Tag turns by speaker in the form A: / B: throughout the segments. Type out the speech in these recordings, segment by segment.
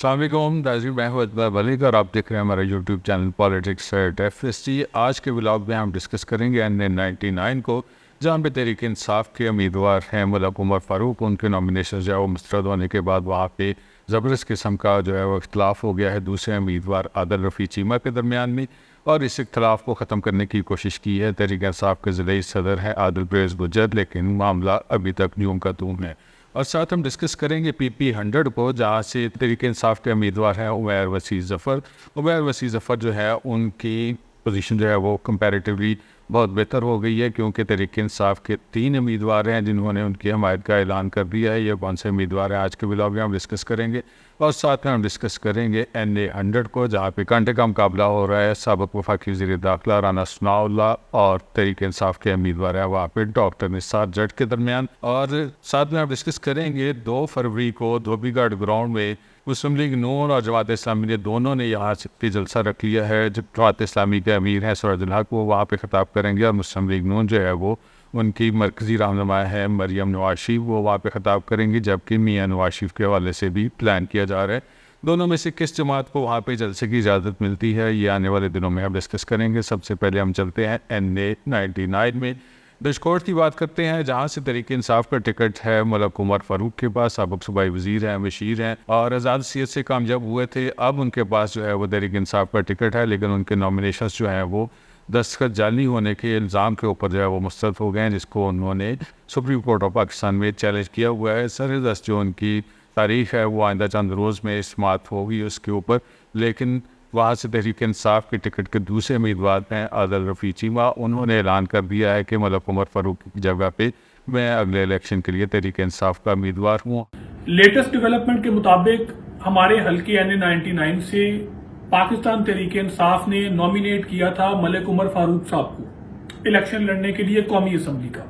A: अस्सलाम वालेकुम नाज़रीन, मैं हूं अजमल मलिक और आप देख रहे हैं हमारा यूट्यूब चैनल पॉलिटिक्स FST। आज के व्लॉग में हम डिस्कस करेंगे NA-99 को, जहां पे तहरीक इंसाफ के उम्मीदवार हैं मलिक उमर फ़ारूक। उनके नॉमिनेशन जो है वो मुस्तरद होने के बाद वहाँ पे ज़बरदस्त किस्म का जो है वो इख्तलाफ हो गया है दूसरे उम्मीदवार आदिल रफ़ी चीमा के दरमियान में, और इस इख्तलाफ को ख़त्म करने की कोशिश की है तहरीक इंसाफ के ज़िले सदर हैं आदिल परवेज़ गुज्जर, लेकिन मामला अभी तक यूं का तूम है। और साथ हम डिस्कस करेंगे PP 100 को, जहाँ से तहरीक इंसाफ के उम्मीदवार हैं उमैर वसी ज़फ़र। उमैर वसी ज़फ़र जो है उनकी पोजीशन जो है वो कंपैरेटिवली बहुत बेहतर हो गई है, क्योंकि तहरीक इंसाफ के 3 उम्मीदवार हैं जिन्होंने उनकी हमायत का ऐलान कर दिया है। ये कौन से उम्मीदवार हैं आज के व्लॉग में हम डिस्कस करेंगे। और साथ में हम डिस्कस करेंगे NA-100 को, जहाँ पे कांटे का मुकाबला हो रहा है साबिक़ वफाकी वज़ीर दाखिला राना सनाउल्लाह और तहरीक इंसाफ के उम्मीदवार है वहाँ पे डॉक्टर निसार जट के दरमियान। और साथ में हम डिस्कस करेंगे 2 फरवरी को धोबीगढ़ ग्राउंड में मुस्लिम लीग नून और जमात इस्लामी ने दोनों ने यहाँ से जलसा रख लिया है। जब जमात इस्लामी के अमीर हैं सूरजुल हक, वो वहाँ पे ख़िताब करेंगे, और मुस्लिम लीग नून जो है वो उनकी मरकज़ी रहनुमा है मरियम नवाज शरीफ, वो वहाँ पे ख़िताब करेंगी, जबकि मियाँ नवाज शरीफ के हवाले से भी प्लान किया जा रहा है। दोनों में से किस जमात को वहाँ पे जलसे की इजाज़त मिलती है, ये आने वाले दिनों में हम डिस्कस करेंगे। सबसे पहले हम चलते हैं NA-99 में बिशकोट की बात करते हैं, जहाँ से तहरीक इंसाफ का टिकट है मलिक उमर फ़ारूक के पास। साबिक़ सूबाई वज़ीर हैं, मशीर हैं और आज़ाद सीयत से कामयाब हुए थे। अब उनके पास जो है वो तहरीक इंसाफ का टिकट है, लेकिन उनके नॉमिनेशन जो हैं वो दस्तखत जाली होने के इल्ज़ाम के ऊपर जो है वो मुस्तरद हो गए हैं, जिसको उन्होंने सुप्रीम कोर्ट ऑफ पाकिस्तान में चैलेंज किया हुआ है। सरदस्त जो उनकी तारीख़ है वो आइंदा चंद रोज़ में समाअत होगी उसके ऊपर, लेकिन वहाँ से तहरीक इंसाफ के टिकट के दूसरे उम्मीदवार हैं आदिल रफ़ी चीमा। उन्होंने ऐलान कर दिया है कि मलिक उमर फ़ारूक की जगह पे मैं अगले इलेक्शन के लिए तहरीक इंसाफ का उम्मीदवार हूँ।
B: लेटेस्ट डेवलपमेंट के मुताबिक हमारे हल्के NA-99 से पाकिस्तान तहरीक इंसाफ ने नॉमिनेट किया था मलिक उमर फारूक साहब को इलेक्शन लड़ने के लिए कौमी असम्बली का,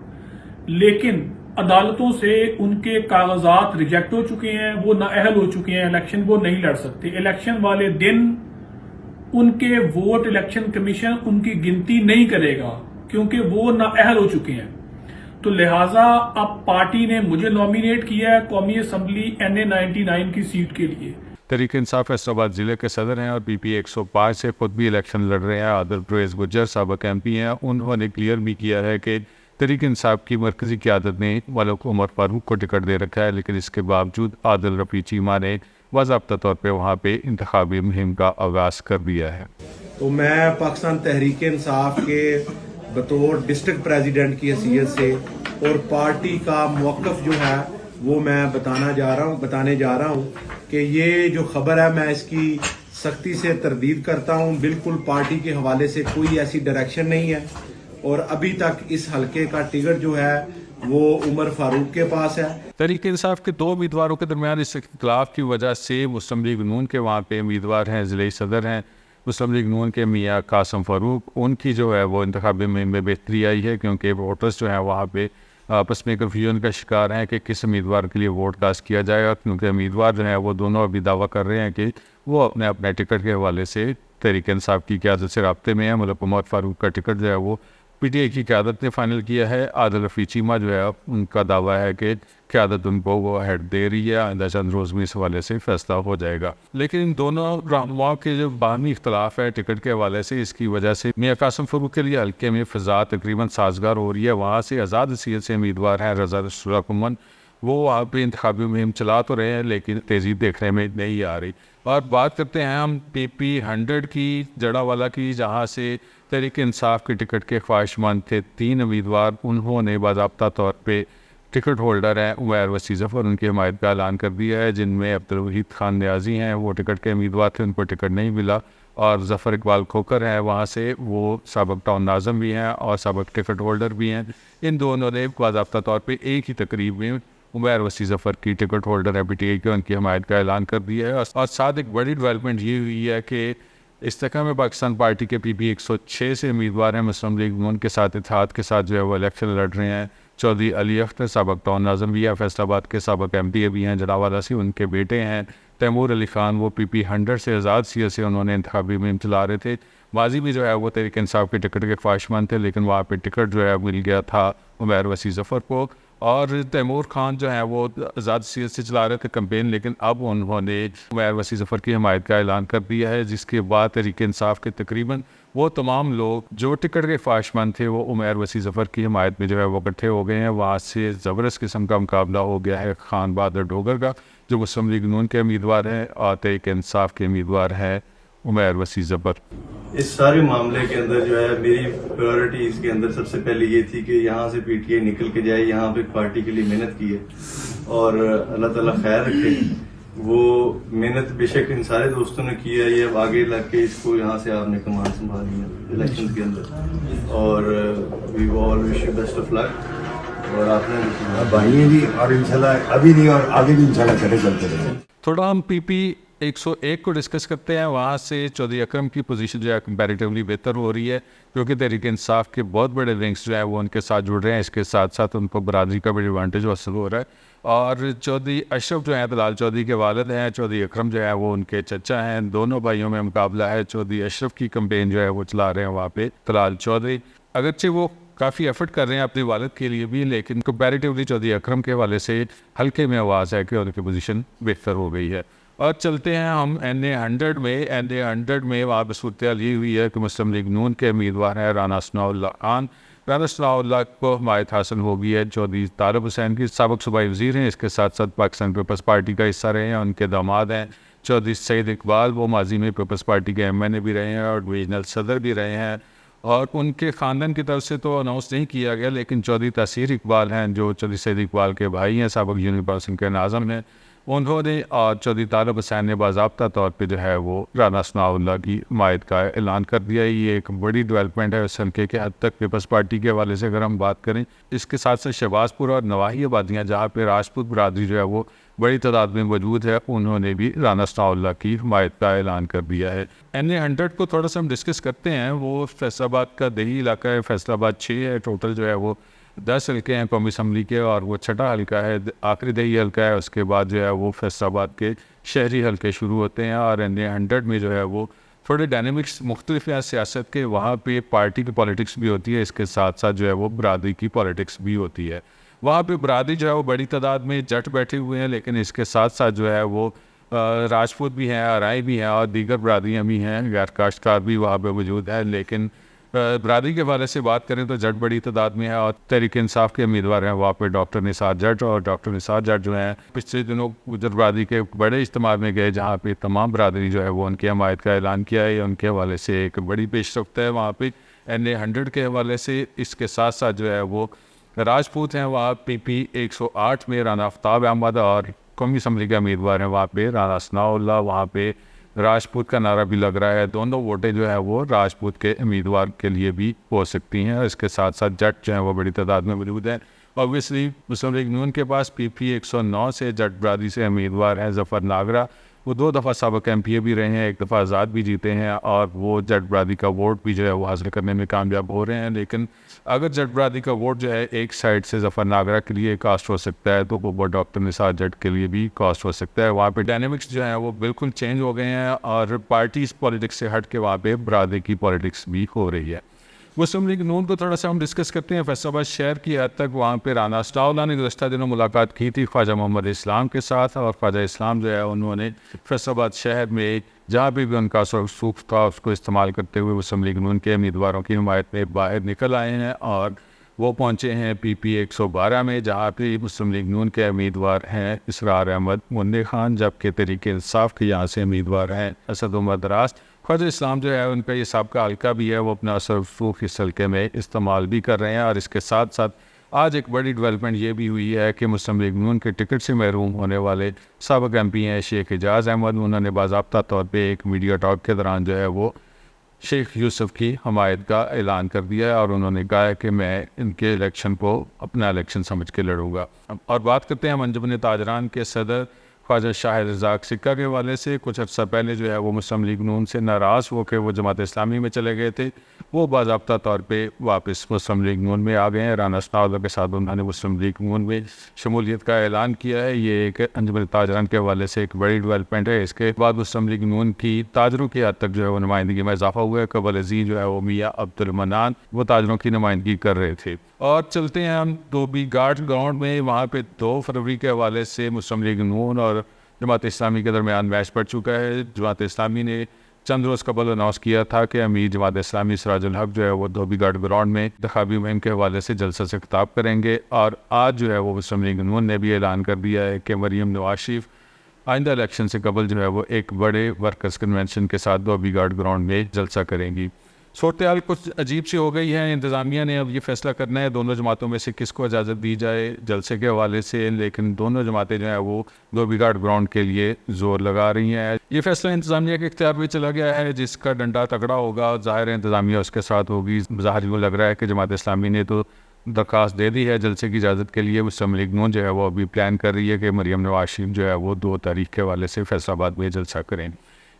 B: लेकिन अदालतों से उनके कागजात रिजेक्ट हो चुके हैं, वो नाअहल हो चुके हैं, इलेक्शन वो नहीं लड़ सकते। इलेक्शन वाले दिन उनके वोट इलेक्शन कमीशन उनकी गिनती नहीं करेगा, क्योंकि वो नाअहल हो चुके हैं। तो लिहाजा अब पार्टी ने मुझे नॉमिनेट किया है कौमी असम्बली NA-99 की सीट के लिए।
A: तहरीक इंसाफ फैसलाबाद ज़िले के सदर हैं और PP 105 से खुद भी इलेक्शन लड़ रहे हैं। आदिल परवेज़ गुज्जर साबिक़ MP हैं, उन्होंने क्लियर भी किया है कि तहरीक इंसाफ की मरकज़ी क़यादत ने मलिक उमर फ़ारूक को टिकट दे रखा है, लेकिन इसके बावजूद आदिल रफ़ी चीमा ने बाज़ाब्ता तौर पर वहाँ पे इंतखाबी मुहिम का आगाज़ कर दिया है।
C: तो मैं पाकिस्तान तहरीक इंसाफ के बतौर डिस्ट्रिक्ट प्रेसिडेंट की हैसियत से और पार्टी का मौक़िफ़ जो है वो मैं बताने जा रहा हूँ कि ये जो खबर है मैं इसकी सख्ती से तरदीद करता हूँ। बिल्कुल पार्टी के हवाले से कोई ऐसी डायरेक्शन नहीं है, और अभी तक इस हल्के का टिकट जो है वो उमर फारूक के पास है।
A: तहरीक इंसाफ के 2 उम्मीदवारों के दरमियान इस इख्तिलाफ की वजह से मुस्लिम लीग नून के वहाँ पे उम्मीदवार हैं ज़िले सदर हैं मुस्लिम लीग नून के मियाँ कासिम फ़ारूक, उनकी जो है वो इंतखाबी मुहिम में बेहतरी आई है, क्योंकि वोटर्स जो हैं वहाँ पे आपस में कन्फ्यूजन का शिकार हैं कि किस उम्मीदवार के लिए वोट कास्ट किया जाएगा, क्योंकि उम्मीदवार जो हैं वो दोनों अभी दावा कर रहे हैं कि वो अपने अपने टिकट के हवाले से तहरीक इंसाफ की क़यादत से राब्ते में है। मलिक उमर फ़ारूक का टिकट जो है वो PTI की क़यादत ने फाइनल किया है। आदिल रफ़ी चीमा जो है उनका दावा है कि क़यादत उनको वो हेड दे रही है, आइंदा चंद रोज़ में इस हवाले से फैसला हो जाएगा। लेकिन इन दोनों रहनुमाओं के जो बाहमी इख्तलाफ है टिकट के हवाले से, इसकी वजह से मियाँ कासिम फ़ारूक के लिए हल्के में फ़िज़ा तकरीबन साजगार हो रही है। वहाँ से आज़ाद सीयत से उम्मीदवार हैं रज़ा रसूल कुमन, वो वहाँ पर इंतखाबी मुहिम चला तो रहे हैं, लेकिन तेज़ी देखने में नहीं आ रही। और बात करते हैं हम PP 100 की, जड़ावाला की, जहाँ से तहरीक इंसाफ के टिकट के ख्वाहिशमंद थे 3 उम्मीदवार। उन्होंने बाज़ाब्ता तौर पे टिकट होल्डर हैं उमैर वसी ज़फ़र, उनकी हमायत का ऐलान कर दिया है, जिनमें अब्दुल वहीद खान न्याजी हैं, वो टिकट के उम्मीदवार थे, उनको टिकट नहीं मिला। और ज़फ़र इकबाल खोकर हैं वहाँ से, वो साबिक़ टाउन नाज़म भी हैं और साबिक़ टिकट होल्डर भी हैं। इन दोनों ने बाज़ाब्ता तौर पर एक ही तकरीब में उमैर वसी ज़फ़र की टिकट होल्डर है PTI के, उनकी हमायत का ऐलान कर दिया है। और साथ एक बड़ी डेवलपमेंट ये हुई है कि इस्तेकाम में पाकिस्तान पार्टी के PP 106 से उम्मीदवार हैं मुस्लिम लीग नून के साथ इत्तेहाद के साथ जो है वो इलेक्शन लड़ रहे हैं। चौधरी अली अख्तर साबिक़ टाउन नाज़म भी है, फैसलाबाद के साबिक़ MPA भी हैं, जड़ावाला से उनके बेटे हैं तैमूर अली ख़ान, वो PP 100 से आज़ाद सीयत से उन्होंने इंतखाबी मुहिम चला रहे थे। माजी में जो है वो तहरीक इंसाफ के टिकट के ख्वाहिशमंद थे, लेकिन वहाँ पर टिकट जो है मिल गया था उमैर वसी ज़फ़र को। और तैमूर खान जो है वो आज़ाद सीयत से चला रहे थे कैंपेन, लेकिन अब उन्होंने उमैर वसी ज़फ़र की हमायत का ऐलान कर दिया है, जिसके बाद तहरीक इंसाफ के तकरीबन वो तमाम लोग जो टिकट के ख्वाहिशमंद थे वो उमैर वसी ज़फ़र की हमायत में जो है वो इकट्ठे हो गए हैं। वहाँ से ज़बरदस्त किस्म का मुकाबला हो गया है खान बहादुर डोगर का, जो मुस्लिम लीग नून के उम्मीदवार हैं, और तहरीक इंसाफ के उम्मीदवार हैं उमैर वसी ज़फ़र।
D: इस सारे मामले के अंदर जो है मेरी प्रायोरिटी इसके अंदर सबसे पहले ये थी कि यहाँ से पीटीआई निकल के जाए, यहाँ पे पार्टी के लिए मेहनत की है और अल्लाह ताला खैर रखे। वो मेहनत बेशक इन सारे दोस्तों ने की है, ये अब आगे लग के इसको यहाँ से आपने कमान संभाली है इलेक्शन के अंदर, और we all wish you best of luck. और आपने
E: अब आई है जी, और इंशाल्लाह अभी नहीं और आगे भी इंशाल्लाह करे चलते रहे।
A: थोड़ा हम PP 101 को डिस्कस करते हैं। वहाँ से चौधरी अकरम की पोजीशन जो है कंपैरेटिवली बेहतर हो रही है, क्योंकि तहरीक इंसाफ के बहुत बड़े लिंक्स जो है वो उनके साथ जुड़ रहे हैं। इसके साथ साथ उनको बरादरी का भी एडवांटेज हासिल हो रहा है। और चौधरी अशरफ जो है तलाल चौधरी के वालिद हैं, चौधरी अकरम जो है वो उनके चचा हैं। दोनों भाइयों में मुकाबला है। चौधरी अशरफ की कंपेन जो है वो चला रहे हैं वहाँ पे तलाल चौधरी, अगरचे वो काफ़ी एफर्ट कर रहे हैं अपने वालिद के लिए भी, लेकिन कंपैरेटिवली चौधरी अकरम के हवाले से हल्के में आवाज़ है कि उनकी पोजीशन बेहतर हो गई है। और चलते हैं हम NA 100 में। NA 100 में वहाँ पर सूरत ये हुई है कि मुस्लिम लीग नून के उम्मीदवार हैं राना सनाउल्लाह खान। राना सनाउल्लाह को हमायत हासिल हो गई है चौधरी तारिब हुसैन की, साबिक सूबाई वज़ीर हैं। इसके साथ साथ पाकिस्तान पीपल्स पार्टी का हिस्सा रहे हैं। उनके दामाद हैं चौधरी सईद इकबाल, वो माजी में पीपल्स पार्टी के MNA भी रहे हैं और डिवीजनल सदर भी रहे हैं। और उनके ख़ानदान की तरफ से तो अनाउंस नहीं किया गया, लेकिन चौधरी तासीर इकबाल हैं जो चौधरी सईद इकबाल के भाई हैं, साबिक यूनिवर्सिटी के नाज़िम हैं, उन्होंने और चौधरी तारिब हुसैन ने बाज़ाब्ता तौर पे जो है वो राना सनाउल्लाह की हमायत का ऐलान कर दिया। ये एक बड़ी डेवलपमेंट है उस हल्के के हद तक पीपल्स पार्टी के हवाले से अगर हम बात करें। इसके साथ साथ शहबाजपुर और नवाही आबादियाँ जहाँ पे राजपूत बरादरी जो है वो बड़ी तादाद में मौजूद है, उन्होंने भी राना सनाउल्लाह की हमायत का ऐलान कर दिया है। NA 100 को थोड़ा सा हम डिस्कस करते हैं। वो फैसलाबाद का दही इलाका है, फैसलाबाद 6 है, टोटल जो है वो 10 हल्के हैं कौमी असम्बली के, और वो छठा हल्का है, आखिरी दही हल्का है। उसके बाद जो है वो फैसलाबाद के शहरी हल्के शुरू होते हैं। और NA 100 में जो है वो थोड़े डायनेमिक्स मुख्तलिफ हैं सियासत के। वहाँ पे पार्टी की पॉलिटिक्स भी होती है, इसके साथ साथ जो है वो बरादरी की पॉलिटिक्स भी होती है। वहाँ पे बरादरी जो है वो बड़ी तादाद में जट बैठे हुए हैं, लेकिन इसके साथ साथ जो है वो राजपूत भी हैं, आरई भी हैं और दीगर बरादरियाँ भी हैं, गैर काश्तकार भी वहाँ पे मौजूद है। लेकिन बरादरी के हवाले से बात करें तो जट बड़ी तादाद में है। और तहरीक इंसाफ के उम्मीदवार हैं वहाँ पे डॉक्टर निसार जट, और डॉक्टर निसार जट जो हैं पिछले दिनों गुजर बरादरी के बड़े इज्तिमा में गए, जहाँ पे तमाम बरादरी जो है वो उनकी हमायत का ऐलान किया है। उनके हवाले से एक बड़ी पेशरफ्त है वहाँ पे NA 100 के हवाले से। इसके साथ साथ जो है वो राजपूत हैं वहाँ PP 108 में राना आफ्ताब अहमद, और कौमी असम्बली के उम्मीदवार हैं वहाँ पे राना सनाउल्लाह। वहाँ पे राजपूत का नारा भी लग रहा है। दोनों वोटें जो है वो राजपूत के उम्मीदवार के लिए भी हो सकती हैं। इसके साथ साथ जट जो है वो बड़ी तादाद में मौजूद हैं। ऑब्वियसली मुस्लिम लीग नून के पास PP 109 से जट बरादरी से उम्मीदवार हैं ज़फ़र नागरा। वो 2 दफ़ा साबिक MPA भी रहे हैं, 1 दफ़ा आज़ाद भी जीते हैं, और वो जट बरादरी का वोट भी जो है वो हासिल करने में कामयाब हो रहे हैं। लेकिन अगर जट बरादरी का वोट जो है एक साइड से ज़फ़र नागरा के लिए कास्ट हो सकता है, तो वो डॉक्टर निसार जट के लिए भी कास्ट हो सकता है। वहाँ पे डायनेमिक्स जो है वो बिल्कुल चेंज हो गए हैं, और पार्टीज़ पॉलिटिक्स से हट के वहाँ पे बरादरी की पॉलिटिक्स भी हो रही है। मुस्लिम लीग नून को थोड़ा सा हम डिस्कस करते हैं। फैसलाबाद शहर की हद तक वहाँ पे राना सनाउल्लाह ने गुज़श्ता दिनों मुलाकात की थी ख्वाजा मोहम्मद इस्लाम के साथ, और ख्वाजा इस्लाम जो है उन्होंने फैसलाबाद शहर में जहाँ भी उनका सूख था उसको इस्तेमाल करते हुए मुस्लिम लीग नून के उम्मीदवारों की हिमायत में बाहर निकल आए हैं। और वो पहुँचे हैं PP 112 में, जहाँ पे मुस्लिम लीग नून के उम्मीदवार हैं इसरार अहमद मुन्नी खान, जबकि तहरीक इंसाफ के यहाँ से उम्मीदवार हैं असद उमर दराज। ख्वाजा इस्लाम जो है उनका ये साबिका हल्का भी है, वो अपना सूख इस हल्के में इस्तेमाल भी कर रहे हैं। और इसके साथ साथ आज एक बड़ी डेवलपमेंट ये भी हुई है कि मुस्लिम लीग नून के टिकट से महरूम होने वाले साबिक MP हैं शेख एजाज अहमद, उन्होंने बाज़ाब्ता तौर पे एक मीडिया टॉक के दौरान जो है वो शेख यूसुफ की हमायत का ऐलान कर दिया है, और उन्होंने कहा है कि मैं इनके इलेक्शन को अपना इलेक्शन समझ के लड़ूंगा। और बात करते हैं हम अंजुमन ताजरान के सदर ख्वाजा शाहिद रज़ाक सिक्का के हवाले से। कुछ अर्सा पहले जो है वो मुस्लिम लीग नून से नाराज़ होकर वो जमात इस्लामी में चले गए थे, वो बाज़ाब्ता तौर पे वापस मुस्लिम लीग नून में आ गए हैं। राना सनाउल्लाह के साथ उन्होंने मुस्लिम लीग नून में शमूलियत का ऐलान किया है। ये एक अंजुमन ताजरान के हवाले से एक बड़ी डेवलपमेंट है। इसके बाद मुस्लिम लीग नून की ताजरों की हद तक जो है वो नुमाइंदगी में इजाफा हुआ है। कबल अजीज जो है वो मियाँ अब्दुल मनान वो ताजरों की नुमाइंदगी कर रहे थे। और चलते हैं हम धोबी घाट ग्राउंड में। वहाँ पे 2 फरवरी के हवाले से मुस्लिम लीग नून और जमात इस्लामी के दरमियान मैच पड़ चुका है। जमात इस्लामी ने चंद रोज़ कबल अनाउंस किया था कि अमीर जमात इस्लामी सिराजुल हक जो है वो धोबी घाट ग्राउंड में इंतखाबी मुहिम के हवाले से जलसा से खिताब करेंगे। और आज जो है वो मुस्लिम लीग नून ने भी ऐलान कर दिया है कि मरीम नवाज शरीफ आइंदा इलेक्शन से कबल जो है वो एक बड़े वर्कर्स कन्वेंशन के साथ धोबी घाट ग्राउंड में जलसा करेंगी। सूरत कुछ अजीब सी हो गई है। इंतज़ामिया ने अब ये फैसला करना है दोनों जमातों में से किसको इजाज़त दी जाए जलसे के हवाले से, लेकिन दोनों जमातें जो है वो धोबी घाट ग्राउंड के लिए ज़ोर लगा रही हैं। ये फैसला इंतज़ामिया के इख्तियार में चला गया है, जिसका डंडा तगड़ा होगा ज़ाहिर है इंतज़ामिया उसके साथ होगी। ज़ाहिर यूँ लग रहा है कि जमात इस्लामी ने तो दरख्वास्त दे दी है जलसे की इजाज़त के लिए। मुस्लिम लीग नून जो है वो अभी प्लान कर रही है कि मरीम नवाज शरीफ जो है वो 2 तारीख के हवाले से फैसलाबाद में जलसा करें।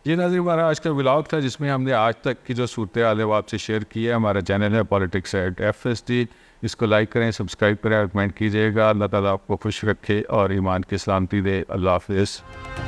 A: ये नाज़रीन हमारा आज का व्लॉग था जिसमें हमने आज तक की जो सूरत हाल है वो आपसे शेयर की है। हमारा चैनल है politics@FSD, इसको लाइक करें, सब्सक्राइब करें और कमेंट कीजिएगा। अल्लाह ताला आपको खुश रखे और ईमान की सलामती दे। अल्लाह हाफ़िज़।